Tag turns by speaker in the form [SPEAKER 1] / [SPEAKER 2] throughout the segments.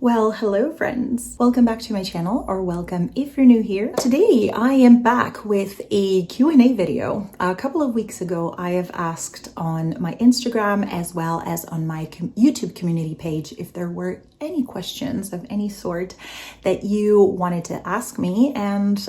[SPEAKER 1] Well, hello friends. Welcome back to my channel, or welcome if you're new here. Today I am back with a Q&A video. A couple of weeks ago I have asked on my Instagram as well as on my YouTube community page if there were any questions of any sort that you wanted to ask me, and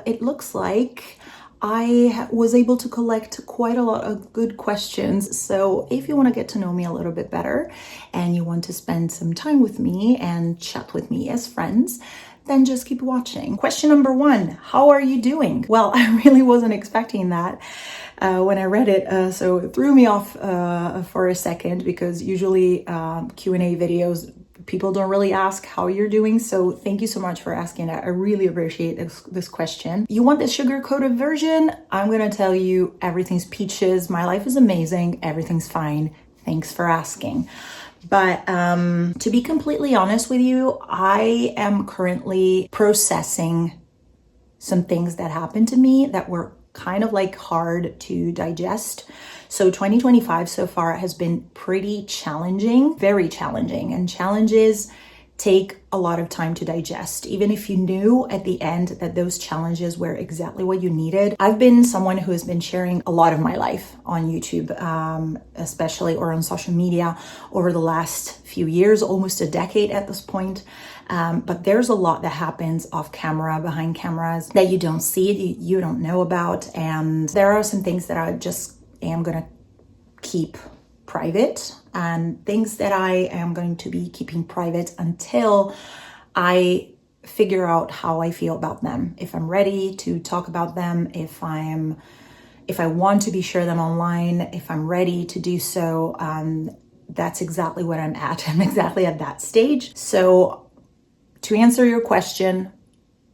[SPEAKER 1] it looks like I was able to collect quite a lot of good questions. So if you want to get to know me a little bit better and you want to spend some time with me and chat with me as friends, then just keep watching. Question number one, how are you doing? Well, I really wasn't expecting that when I read it. So it threw me off for a second, because usually Q&A videos, people don't really ask how you're doing. So thank you so much for asking that. I really appreciate this question. You want the sugar-coated version? I'm gonna tell you everything's peaches. My life is amazing. Everything's fine. Thanks for asking. But to be completely honest with you, I am currently processing some things that happened to me that were kind of like hard to digest. So 2025 so far has been pretty challenging, very challenging, and challenges take a lot of time to digest. Even if you knew at the end that those challenges were exactly what you needed. I've been someone who has been sharing a lot of my life on YouTube, especially, or on social media over the last few years, almost a decade at this point. But there's a lot that happens off camera, behind cameras, that you don't see, you don't know about. And there are some things that I just am gonna keep private, and things that I am going to be keeping private until I figure out how I feel about them. If I'm ready to talk about them, if I want to share them online, if I'm ready to do so, that's exactly what I'm at. I'm exactly at that stage. So to answer your question,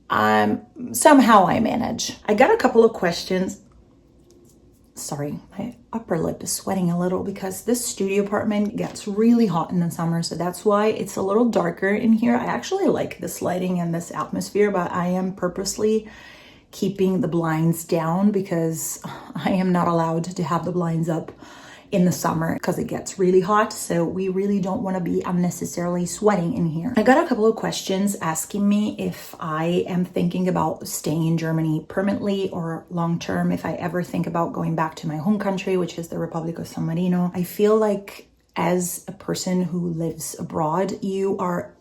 [SPEAKER 1] somehow I manage. I got a couple of questions. Sorry, my upper lip is sweating a little because this studio apartment gets really hot in the summer, so that's why it's a little darker in here. I actually like this lighting and this atmosphere, but I am purposely keeping the blinds down because I am not allowed to have the blinds up in the summer because it gets really hot. So we really don't want to be unnecessarily sweating in here. I got a couple of questions asking me if I am thinking about staying in Germany permanently or long term, if I ever think about going back to my home country, which is the Republic of San Marino. I feel like as a person who lives abroad, you are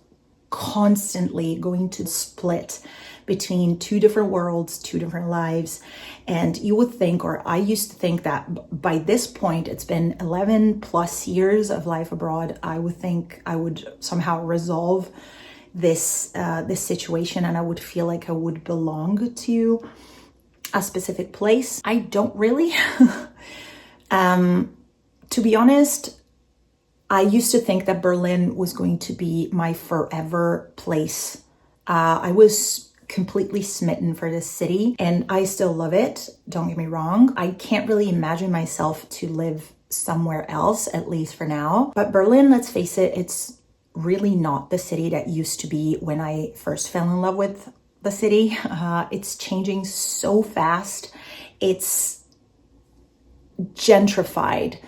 [SPEAKER 1] constantly going to split between two different worlds, two different lives. And you would think, or I used to think, that by this point, it's been 11 plus years of life abroad, I would think I would somehow resolve this situation, and I would feel like I would belong to a specific place. I don't really. To be honest, I used to think that Berlin was going to be my forever place. I was completely smitten for this city, and I still love it. Don't get me wrong. I can't really imagine myself to live somewhere else, at least for now. But Berlin, let's face it, it's really not the city that used to be when I first fell in love with the city. It's changing so fast. It's gentrified.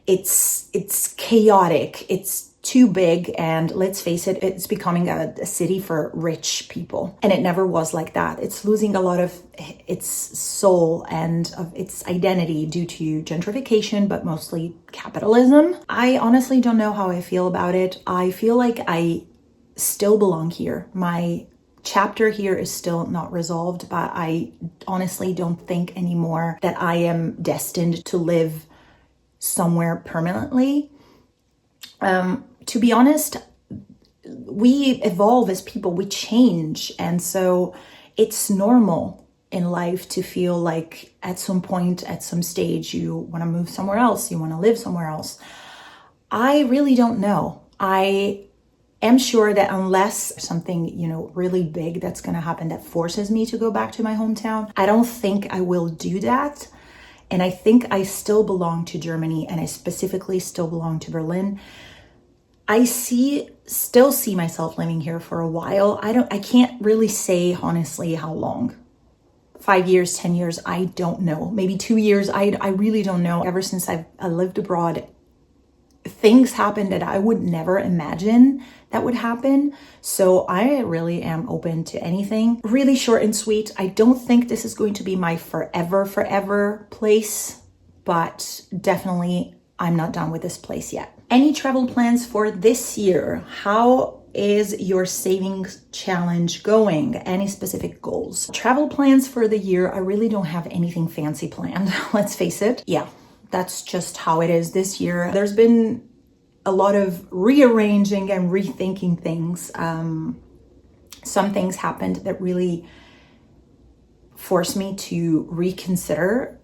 [SPEAKER 1] It's chaotic. It's too big, and let's face it, it's becoming a city for rich people, and it never was like that. It's losing a lot of its soul and of its identity due to gentrification, but mostly capitalism. I honestly don't know how I feel about it. I feel like I still belong here. My chapter here is still not resolved, but I honestly don't think anymore that I am destined to live somewhere permanently. To be honest, we evolve as people, we change. And so it's normal in life to feel like at some point, at some stage, you want to move somewhere else, you want to live somewhere else. I really don't know. I am sure that unless something, really big that's going to happen that forces me to go back to my hometown, I don't think I will do that. And I think I still belong to Germany, and I specifically still belong to Berlin. I still see myself living here for a while. I can't really say honestly how long. 5 years, 10 years, I don't know. Maybe 2 years, I really don't know. Ever since I lived abroad, things happen that I would never imagine that would happen. So I really am open to anything. Really short and sweet. I don't think this is going to be my forever place, but definitely I'm not done with this place yet. Any travel plans for this year? How is your savings challenge going? Any specific goals? Travel plans for the year, I really don't have anything fancy planned. Let's face it. Yeah, that's just how it is this year. There's been a lot of rearranging and rethinking things. Some things happened that really forced me to reconsider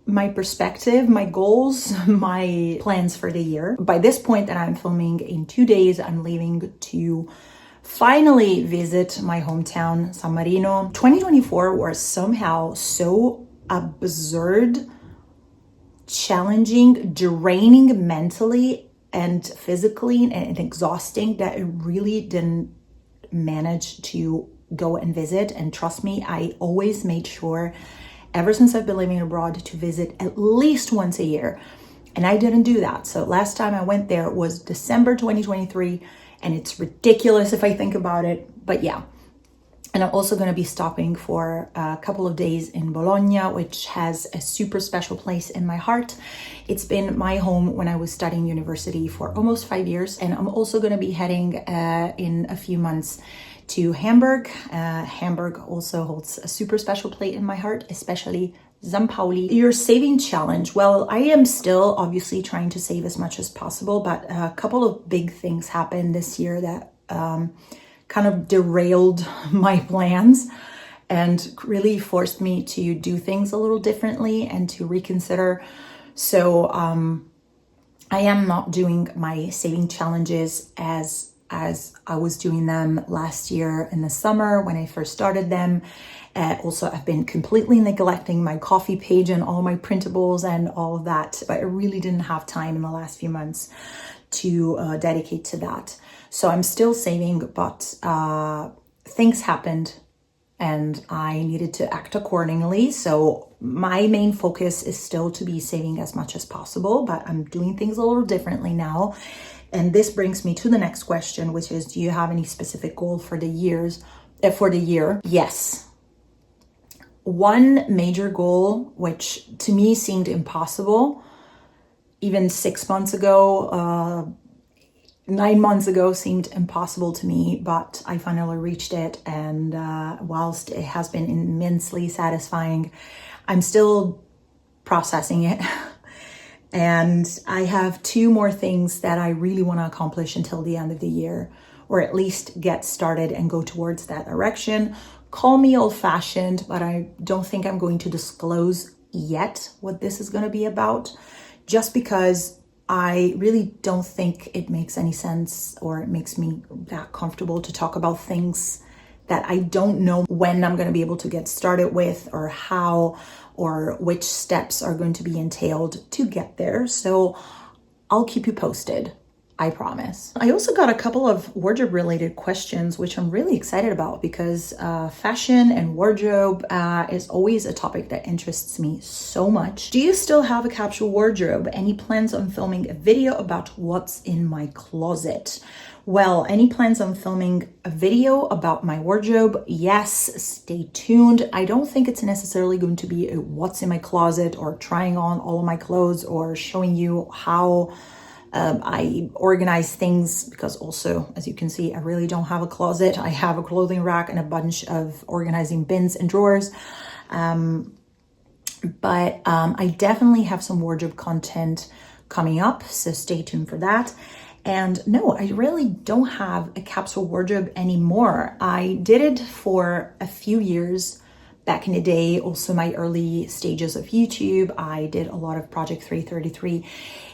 [SPEAKER 1] my perspective, my goals, my plans for the year. By this point that I'm filming, in 2 days, I'm leaving to finally visit my hometown, San Marino. 2024 was somehow so absurd, challenging, draining mentally and physically, and exhausting that it really didn't manage to go and visit. And trust me, I always made sure ever since I've been living abroad to visit at least once a year. And I didn't do that. So last time I went there was December 2023, and it's ridiculous if I think about it, but yeah. And I'm also going to be stopping for a couple of days in Bologna, which has a super special place in my heart. It's been my home when I was studying university for almost 5 years. And I'm also going to be heading in a few months to Hamburg. Hamburg also holds a super special place in my heart, especially St. Pauli. Your saving challenge. Well, I am still obviously trying to save as much as possible, but a couple of big things happened this year that kind of derailed my plans and really forced me to do things a little differently and to reconsider. So I am not doing my saving challenges as I was doing them last year in the summer when I first started them. Also, I've been completely neglecting my coffee page and all my printables and all of that, but I really didn't have time in the last few months to dedicate to that. So I'm still saving, but things happened and I needed to act accordingly. So my main focus is still to be saving as much as possible, but I'm doing things a little differently now. And this brings me to the next question, which is, do you have any specific goal for the year? Yes. One major goal, which to me seemed impossible, even 6 months ago, 9 months ago seemed impossible to me, but I finally reached it. And whilst it has been immensely satisfying, I'm still processing it. And I have 2 more things that I really want to accomplish until the end of the year, or at least get started and go towards that direction. Call me old-fashioned, but I don't think I'm going to disclose yet what this is going to be about, just because I really don't think it makes any sense or it makes me that comfortable to talk about things that I don't know when I'm going to be able to get started with, or how, or which steps are going to be entailed to get there. So I'll keep you posted, I promise. I also got a couple of wardrobe related questions, which I'm really excited about because fashion and wardrobe is always a topic that interests me so much. Do you still have a capsule wardrobe? Any plans on filming a video about what's in my closet? Well, any plans on filming a video about my wardrobe? Yes, stay tuned. I don't think it's necessarily going to be a what's in my closet or trying on all of my clothes or showing you how I organize things, because also, as you can see, I really don't have a closet. I have a clothing rack and a bunch of organizing bins and drawers. But I definitely have some wardrobe content coming up, so stay tuned for that. And no, I really don't have a capsule wardrobe anymore. I did it for a few years back in the day, also my early stages of YouTube. I did a lot of Project 333.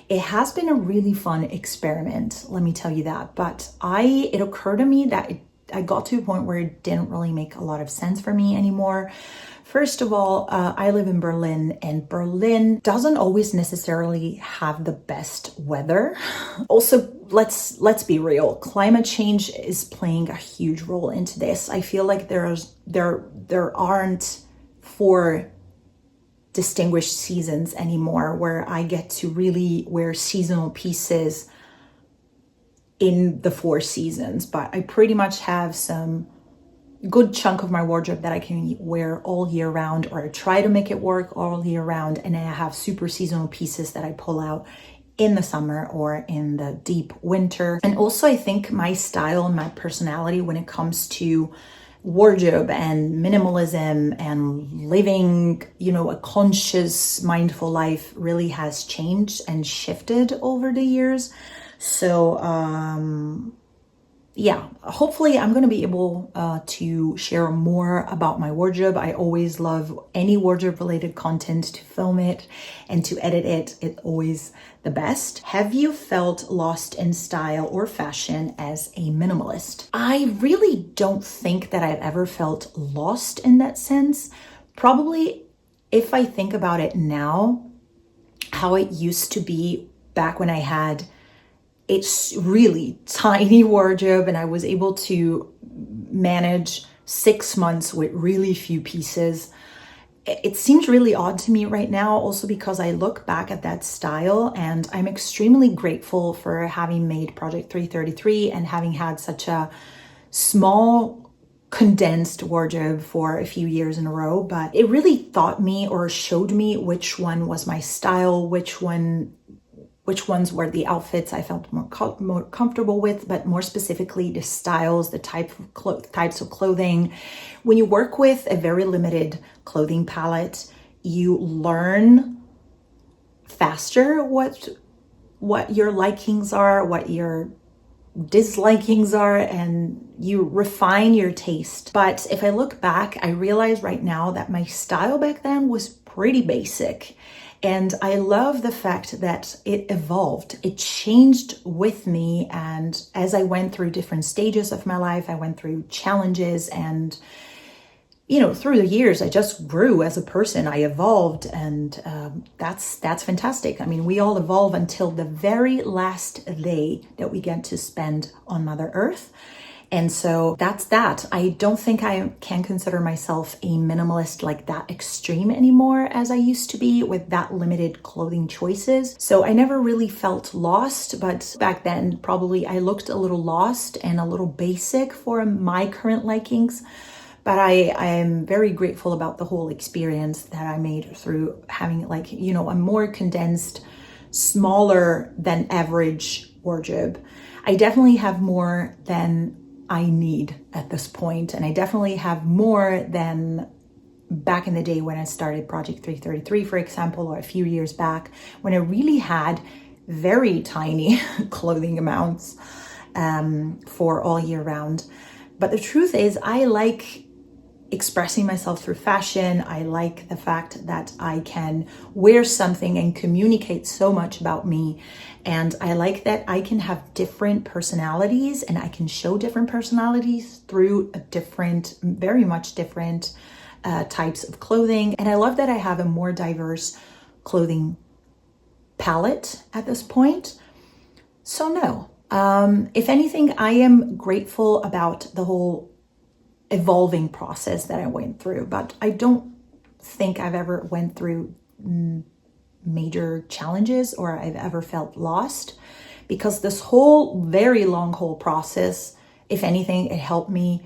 [SPEAKER 1] It has been a really fun experiment, let me tell you that. But it occurred to me that I got to a point where it didn't really make a lot of sense for me anymore. First of all, I live in Berlin, and Berlin doesn't always necessarily have the best weather. Also, let's be real. Climate change is playing a huge role into this. I feel like there aren't 4 distinguish seasons anymore, where I get to really wear seasonal pieces in the 4 seasons. But I pretty much have some good chunk of my wardrobe that I can wear all year round, or I try to make it work all year round. And then I have super seasonal pieces that I pull out in the summer or in the deep winter. And also I think my style and my personality when it comes to wardrobe and minimalism and living, a conscious, mindful life really has changed and shifted over the years. So, yeah, hopefully I'm going to be able to share more about my wardrobe. I always love any wardrobe related content, to film it and to edit it. It's always the best. Have you felt lost in style or fashion as a minimalist? I really don't think that I've ever felt lost in that sense. Probably if I think about it now, how it used to be back when I had it's really tiny wardrobe and I was able to manage 6 months with really few pieces. It seems really odd to me right now, also because I look back at that style and I'm extremely grateful for having made Project 333 and having had such a small condensed wardrobe for a few years in a row. But it really taught me or showed me which one was my style, which ones were the outfits I felt more comfortable with, but more specifically the styles, the types of clothing. When you work with a very limited clothing palette, you learn faster what your likings are, what your dislikings are, and you refine your taste. But if I look back, I realize right now that my style back then was pretty basic. And I love the fact that it evolved. It changed with me. And as I went through different stages of my life, I went through challenges and, through the years, I just grew as a person. I evolved, and that's fantastic. I mean, we all evolve until the very last day that we get to spend on Mother Earth. And so that's that. I don't think I can consider myself a minimalist like that extreme anymore as I used to be with that limited clothing choices. So I never really felt lost, but back then probably I looked a little lost and a little basic for my current likings. But I am very grateful about the whole experience that I made through having a more condensed, smaller than average wardrobe. I definitely have more than I need at this point, and I definitely have more than back in the day when I started Project 333, for example, or a few years back when I really had very tiny clothing amounts for all year round. But the truth is, I like expressing myself through fashion. I like the fact that I can wear something and communicate so much about me. And I like that I can have different personalities and I can show different personalities through very much different types of clothing. And I love that I have a more diverse clothing palette at this point. So no, if anything, I am grateful about the whole evolving process that I went through, but I don't think I've ever went through major challenges or I've ever felt lost, because this whole very long haul process, if anything, it helped me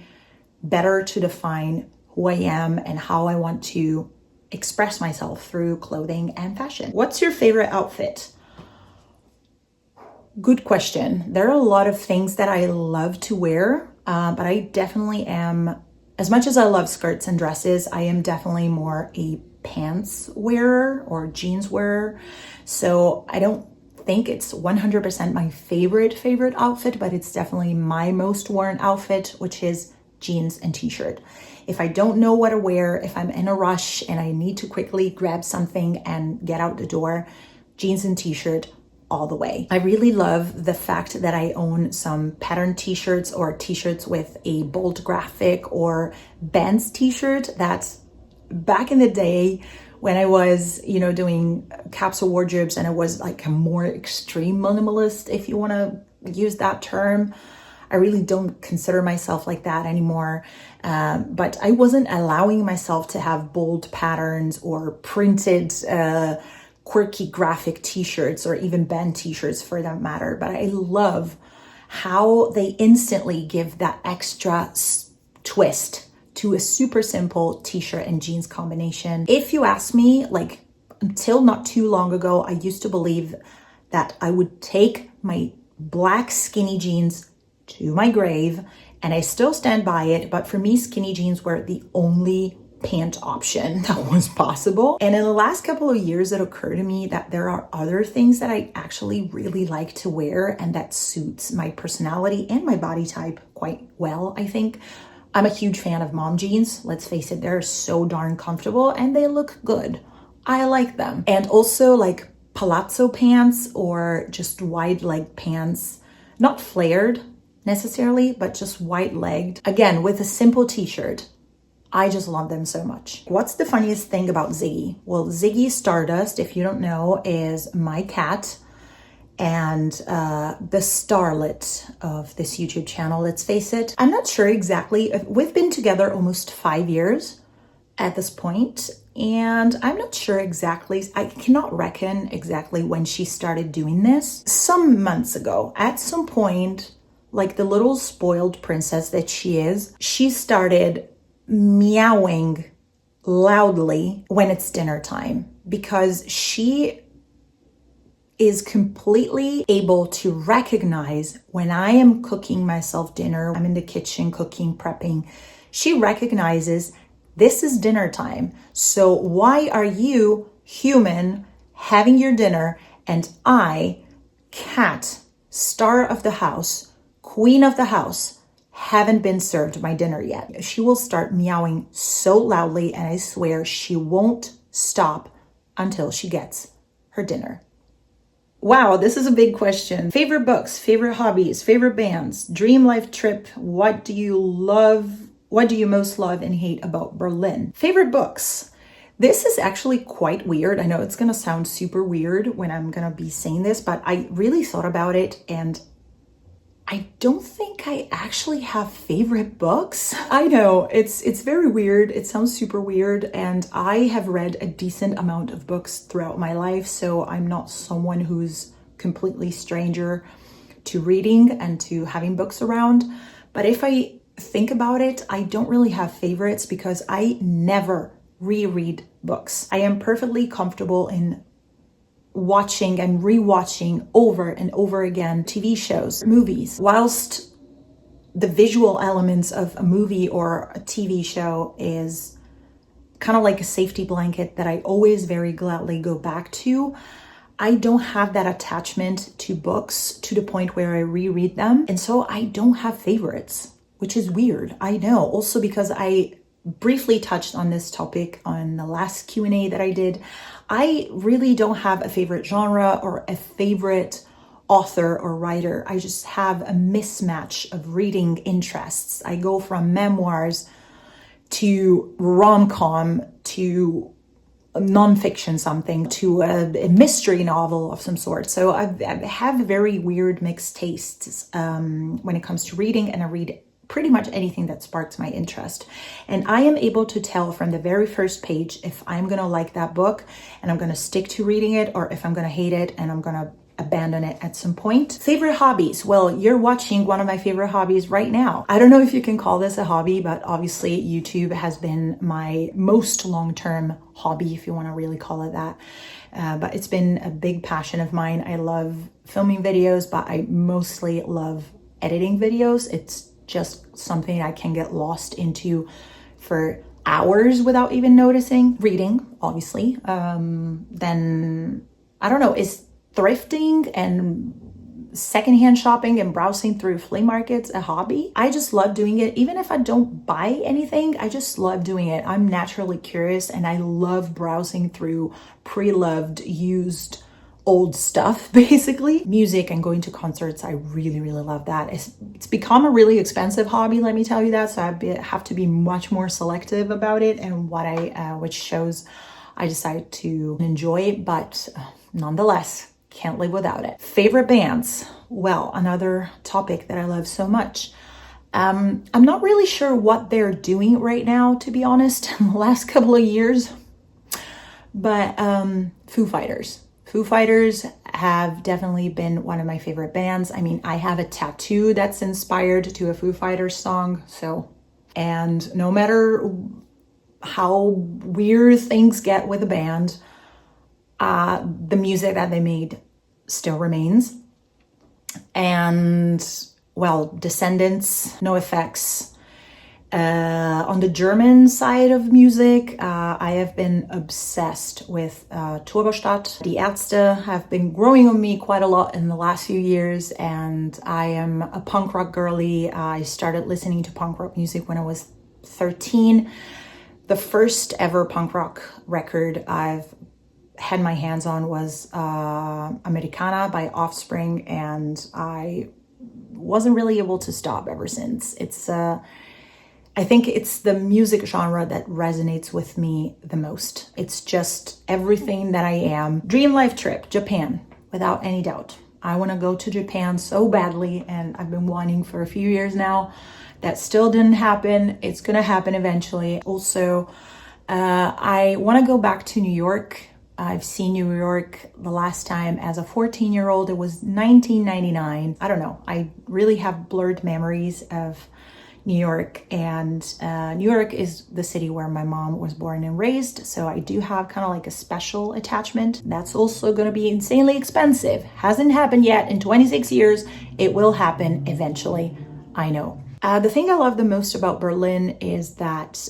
[SPEAKER 1] better to define who I am and how I want to express myself through clothing and fashion. What's your favorite outfit? Good question. There are a lot of things that I love to wear. But I definitely am, as much as I love skirts and dresses, I am definitely more a pants wearer or jeans wearer. So I don't think it's 100% my favorite outfit, but it's definitely my most worn outfit, which is jeans and t-shirt. If I don't know what to wear, if I'm in a rush and I need to quickly grab something and get out the door, jeans and t-shirt all the way. I really love the fact that I own some patterned t-shirts or t-shirts with a bold graphic or bands t-shirt. That's back in the day when I was, doing capsule wardrobes and I was like a more extreme minimalist, if you want to use that term. I really don't consider myself like that anymore. But I wasn't allowing myself to have bold patterns or printed, quirky graphic t-shirts or even band t-shirts for that matter. But I love how they instantly give that extra twist to a super simple t-shirt and jeans combination. If you ask me, like until not too long ago, I used to believe that I would take my black skinny jeans to my grave, and I still stand by it. But for me, skinny jeans were the only pant option that was possible. And in the last couple of years, it occurred to me that there are other things that I actually really like to wear and that suits my personality and my body type quite well, I think. I'm a huge fan of mom jeans. Let's face it, they're so darn comfortable and they look good. I like them. And also like palazzo pants or just wide leg pants, not flared necessarily, but just wide legged. Again, with a simple t-shirt. I just love them so much. What's the funniest thing about Ziggy? Well, Ziggy Stardust, if you don't know, is my cat and the starlet of this YouTube channel, let's face it. I'm not sure exactly. We've been together almost 5 years at this point, and I'm not sure exactly. I cannot reckon exactly when she started doing this. Some months ago, at some point, like the little spoiled princess that she is, she started meowing loudly when it's dinner time because she is completely able to recognize when I am cooking myself dinner, I'm in the kitchen cooking, prepping. She recognizes this is dinner time. So why are you, human, having your dinner and I, cat, star of the house, queen of the house, haven't been served my dinner yet? She will start meowing so loudly, and I swear she won't stop until she gets her dinner. Wow, this is a big question. Favorite books, favorite hobbies, favorite bands, dream life trip. What do you love? What do you most love and hate about Berlin? Favorite books. This is actually quite weird. I know it's gonna sound super weird when I'm gonna be saying this, but I really thought about it and I don't think I actually have favorite books. I know, it's very weird. It sounds super weird, and I have read a decent amount of books throughout my life, so I'm not someone who's completely stranger to reading and to having books around. But if I think about it, I don't really have favorites because I never reread books. I am perfectly comfortable in watching and rewatching over and over again TV shows, movies. Whilst the visual elements of a movie or a TV show is kind of like a safety blanket that I always very gladly go back to, I don't have that attachment to books to the point where I reread them. And so I don't have favorites, which is weird. I know. Also because I briefly touched on this topic on the last Q&A that I did. I really don't have a favorite genre or a favorite author or writer. I just have a mismatch of reading interests. I go from memoirs to rom-com to nonfiction something to a mystery novel of some sort. So I have very weird mixed tastes when it comes to reading, and I read pretty much anything that sparks my interest. And I am able to tell from the very first page if I'm gonna like that book and I'm gonna stick to reading it, or if I'm gonna hate it and I'm gonna abandon it at some point. Favorite hobbies. Well, you're watching one of my favorite hobbies right now. I don't know if you can call this a hobby, but obviously YouTube has been my most long-term hobby, if you want to really call it that. But it's been a big passion of mine. I love filming videos, but I mostly love editing videos. It's just something I can get lost into for hours without even noticing. Reading, obviously. Then, I don't know, is thrifting and secondhand shopping and browsing through flea markets a hobby? I just love doing it. Even if I don't buy anything, I just love doing it. I'm naturally curious and I love browsing through pre-loved, used, old stuff, basically. Music and going to concerts, I really, really love that. It's become a really expensive hobby, let me tell you that. So I have to be much more selective about it and which shows I decide to enjoy, but nonetheless, Can't live without it. Favorite bands? Well, another topic that I love so much. I'm not really sure what they're doing right now, to be honest, in the last couple of years. But Foo Fighters. Foo Fighters have definitely been one of my favorite bands. I mean, I have a tattoo that's inspired to a Foo Fighters song. And no matter how weird things get with the band, the music that they made still remains. And well, Descendants, No Effects. On the German side of music, I have been obsessed with Turbostadt. Die Ärzte have been growing on me quite a lot in the last few years, and I am a punk rock girly. I started listening to punk rock music when I was 13. The first ever punk rock record I've had my hands on was Americana by Offspring, and I wasn't really able to stop ever since. I think it's the music genre that resonates with me the most. It's just everything that I am. Dream life trip, Japan, without any doubt. I want to go to Japan so badly, and I've been wanting for a few years now. That still didn't happen. It's going to happen eventually. Also, I want to go back to New York. I've seen New York the last time as a 14-year-old. It was 1999. I don't know. I really have blurred memories of New York, and New York is the city where my mom was born and raised, so I do have kind of like a special attachment. That's also going to be insanely expensive. Hasn't happened yet in 26 years. It will happen eventually, I know. The thing I love the most about Berlin is that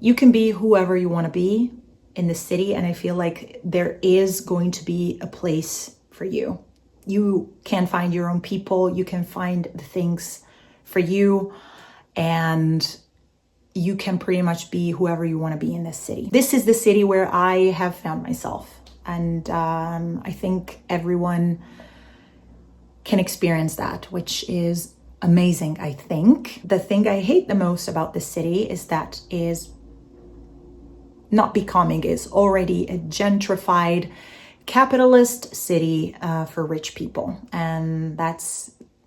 [SPEAKER 1] you can be whoever you want to be in the city, and I feel like there is going to be a place for you. You can find your own people, you can find the things for you, and you can pretty much be whoever you want to be in this city. This is the city where I have found myself, and I think everyone can experience that, which is amazing, I think. The thing I hate the most about this city is that is already a gentrified capitalist city for rich people, and that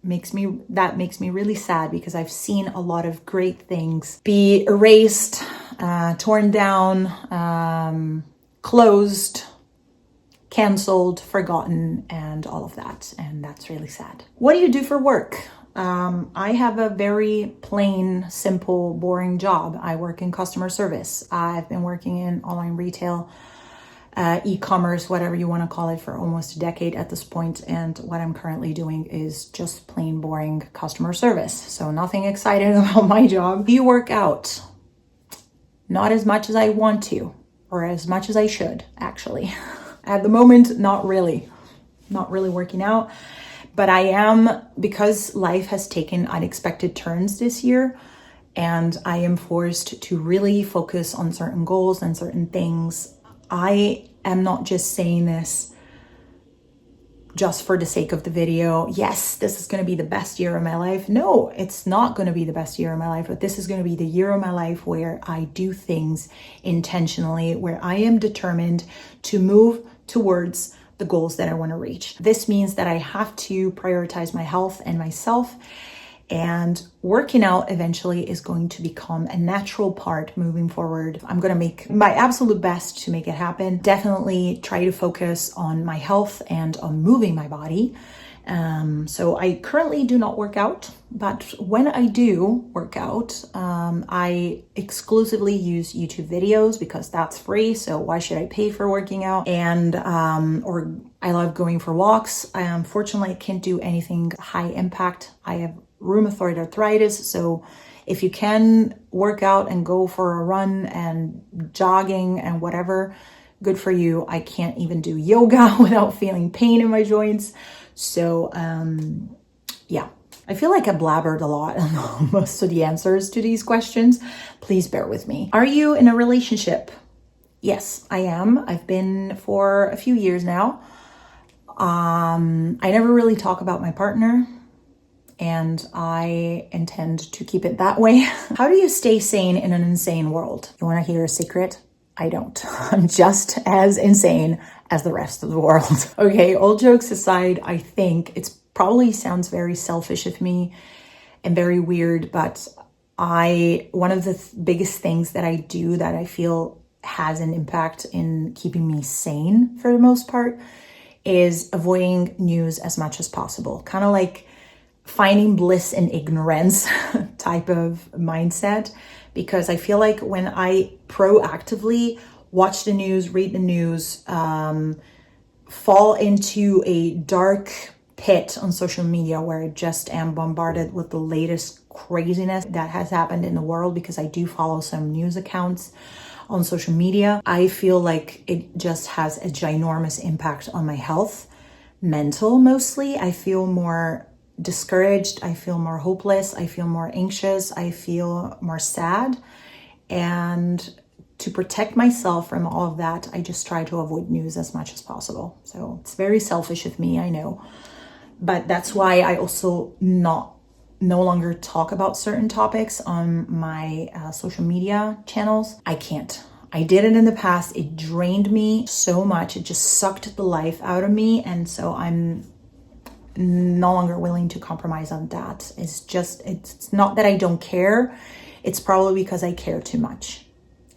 [SPEAKER 1] makes me really sad, because I've seen a lot of great things be erased, torn down, closed, canceled, forgotten, and all of that, and that's really sad. What do you do for work? I have a very plain, simple, boring job. I work in customer service. I've been working in online retail, e-commerce, whatever you want to call it, for almost a decade at this point. And what I'm currently doing is just plain boring customer service. So nothing exciting about my job. Do you work out? Not as much as I want to, or as much as I should, actually. At the moment, not really working out. But I am, because life has taken unexpected turns this year, and I am forced to really focus on certain goals and certain things. I am not just saying this just for the sake of the video. Yes, this is going to be the best year of my life. No, it's not going to be the best year of my life, but this is going to be the year of my life where I do things intentionally, where I am determined to move towards the goals that I want to reach. This means that I have to prioritize my health and myself, and working out eventually is going to become a natural part moving forward. I'm going to make my absolute best to make it happen. Definitely try to focus on my health and on moving my body. So I currently do not work out, but when I do work out, I exclusively use YouTube videos because that's free. So why should I pay for working out? And, or I love going for walks. Unfortunately, I can't do anything high impact. I have rheumatoid arthritis. So if you can work out and go for a run and jogging and whatever, good for you. I can't even do yoga without feeling pain in my joints. So, yeah, I feel like I blabbered a lot on most of the answers to these questions. Please bear with me. Are you in a relationship? Yes, I am. I've been for a few years now. I never really talk about my partner, and I intend to keep it that way. How do you stay sane in an insane world? You want to hear a secret? I don't. I'm just as insane as the rest of the world. Okay, all jokes aside, I think it's probably sounds very selfish of me and very weird, but one of the biggest things that I do that I feel has an impact in keeping me sane for the most part is avoiding news as much as possible. Kind of like finding bliss in ignorance type of mindset, because I feel like when I proactively watch the news, read the news, fall into a dark pit on social media where I just am bombarded with the latest craziness that has happened in the world, because I do follow some news accounts on social media, I feel like it just has a ginormous impact on my health, mental mostly. I feel more discouraged, I feel more hopeless, I feel more anxious, I feel more sad. And to protect myself from all of that, I just try to avoid news as much as possible. So it's very selfish of me, I know. But that's why I also no longer talk about certain topics on my social media channels. I can't. I did it in the past. It drained me so much. It just sucked the life out of me. And so I'm no longer willing to compromise on that. It's not that I don't care. It's probably because I care too much.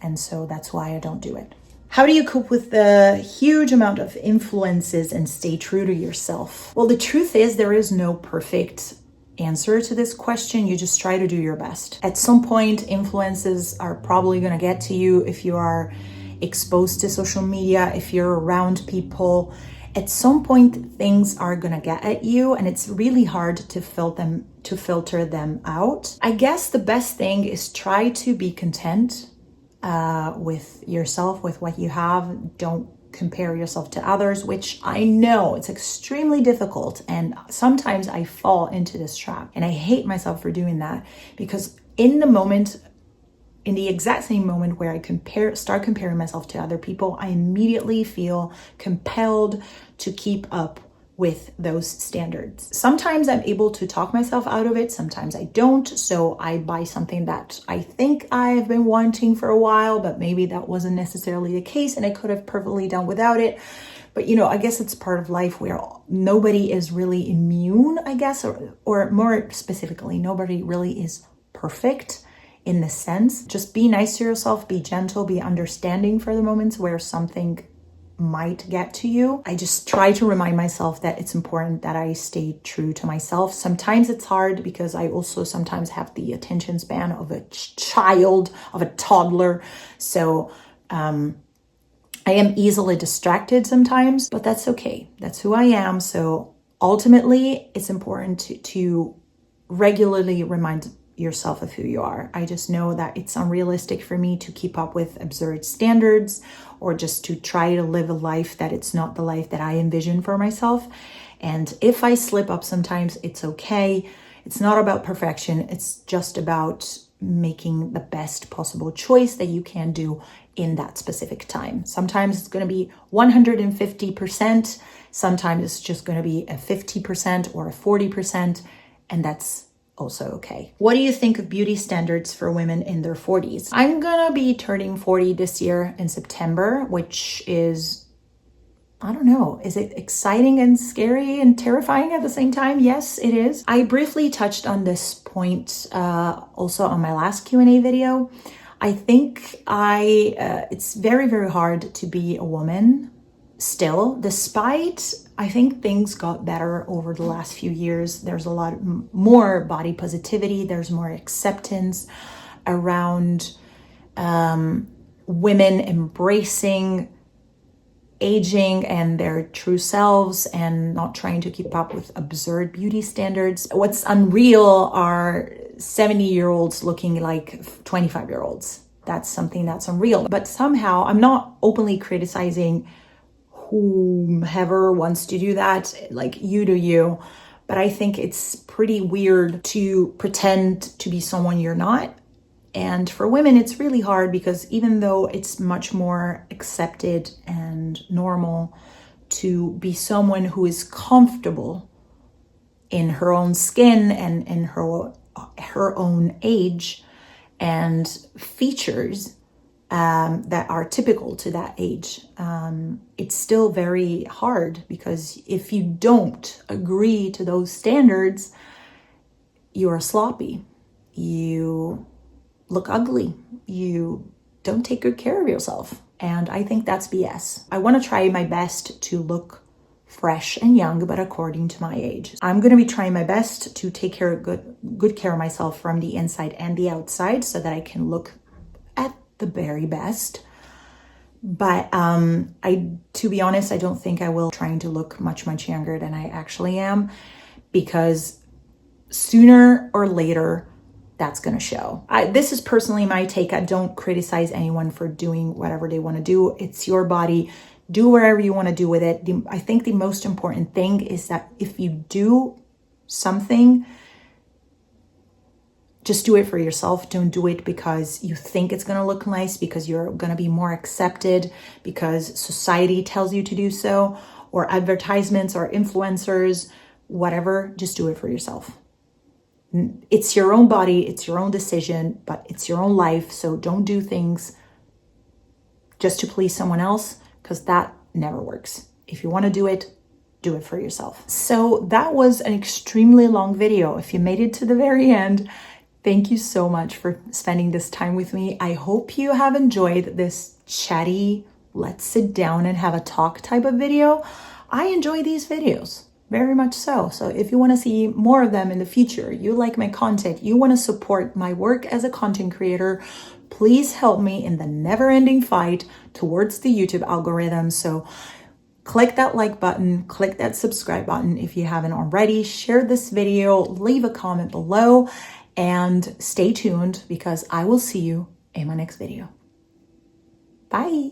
[SPEAKER 1] And so that's why I don't do it. How do you cope with the huge amount of influences and stay true to yourself? Well, the truth is there is no perfect answer to this question. You just try to do your best. At some point, influences are probably going to get to you if you are exposed to social media, if you're around people. At some point, things are going to get at you, and it's really hard to filter them out. I guess the best thing is try to be content with yourself, with what you have. Don't compare yourself to others, which I know it's extremely difficult. And sometimes I fall into this trap, and I hate myself for doing that, because in the exact same moment where I start comparing myself to other people, I immediately feel compelled to keep up with those standards. Sometimes I'm able to talk myself out of it, sometimes I don't. So I buy something that I think I've been wanting for a while, but maybe that wasn't necessarily the case and I could have perfectly done without it. But I guess it's part of life where nobody is really immune, I guess, or more specifically, nobody really is perfect in the sense. Just be nice to yourself, be gentle, be understanding for the moments where something might get to you. I just try to remind myself that it's important that I stay true to myself. Sometimes it's hard because I also sometimes have the attention span of a child, of a toddler. So I am easily distracted sometimes, but that's okay. That's who I am. So ultimately, it's important to regularly remind yourself of who you are. I just know that it's unrealistic for me to keep up with absurd standards or just to try to live a life that it's not the life that I envision for myself. And if I slip up sometimes, it's okay. It's not about perfection. It's just about making the best possible choice that you can do in that specific time. Sometimes it's going to be 150%. Sometimes it's just going to be a 50% or a 40%. And that's also okay. What do you think of beauty standards for women in their 40s? I'm gonna be turning 40 this year in September, which is, I don't know, is it exciting and scary and terrifying at the same time? Yes, it is. I briefly touched on this point also on my last Q&A video. I think it's very, very hard to be a woman still, despite I think things got better over the last few years. There's a lot more body positivity. There's more acceptance around women embracing aging and their true selves and not trying to keep up with absurd beauty standards. What's unreal are 70-year-olds looking like 25-year-olds. That's something that's unreal. But somehow I'm not openly criticizing whomever wants to do that, like you do you. But I think it's pretty weird to pretend to be someone you're not. And for women, it's really hard because even though it's much more accepted and normal to be someone who is comfortable in her own skin and in her own age and features, that are typical to that age. It's still very hard because if you don't agree to those standards, you're sloppy, you look ugly, you don't take good care of yourself. And I think that's BS. I want to try my best to look fresh and young, but according to my age. I'm going to be trying my best to take good care of myself from the inside and the outside so that I can look at the very best. But to be honest, I don't think I will trying to look much younger than I actually am, because sooner or later that's going to show. This is personally my take. I don't criticize anyone for doing whatever they want to do. It's your body. Do whatever you want to do with it. I think the most important thing is that if you do something, just do it for yourself. Don't do it because you think it's going to look nice, because you're going to be more accepted, because society tells you to do so, or advertisements or influencers, whatever. Just do it for yourself. It's your own body, it's your own decision, but it's your own life. So don't do things just to please someone else, because that never works. If you want to do it for yourself. So that was an extremely long video. If you made it to the very end, thank you so much for spending this time with me. I hope you have enjoyed this chatty, let's sit down and have a talk type of video. I enjoy these videos. Very much so. So if you want to see more of them in the future, you like my content, you want to support my work as a content creator, please help me in the never-ending fight towards the YouTube algorithm. So click that like button, click that subscribe button if you haven't already, share this video, leave a comment below, and stay tuned because I will see you in my next video. Bye.